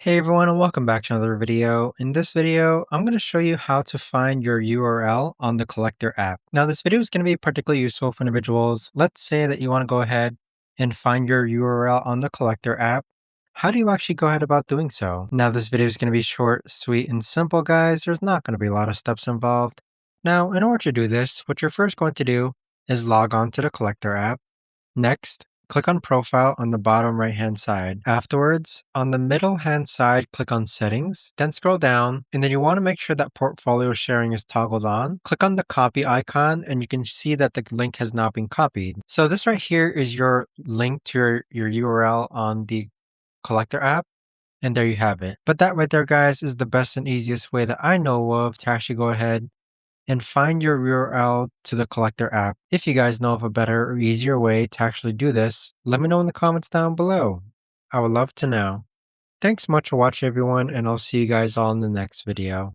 Hey everyone, and welcome back to another video. In this video, I'm going to show you how to find your URL on the Collectr app. Now, this video is going to be particularly useful for individuals. Let's say that you want to go ahead and find your URL on the Collectr app. How do you actually go ahead about doing so? Now, this video is going to be short, sweet, and simple, guys. There's not going to be a lot of steps involved. Now, in order to do this, what you're first going to do is log on to the Collectr app. Next, click on Profile on the bottom right-hand side. Afterwards, on the middle-hand side, click on Settings. Then scroll down, and then you want to make sure that portfolio sharing is toggled on. Click on the copy icon, and you can see that the link has now been copied. So this right here is your link to your URL on the Collectr app. And there you have it. But that right there, guys, is the best and easiest way that I know of to actually go ahead and find your URL to the Collectr app. If you guys know of a better or easier way to actually do this, let me know in the comments down below. I would love to know. Thanks so much for watching everyone, and I'll see you guys all in the next video.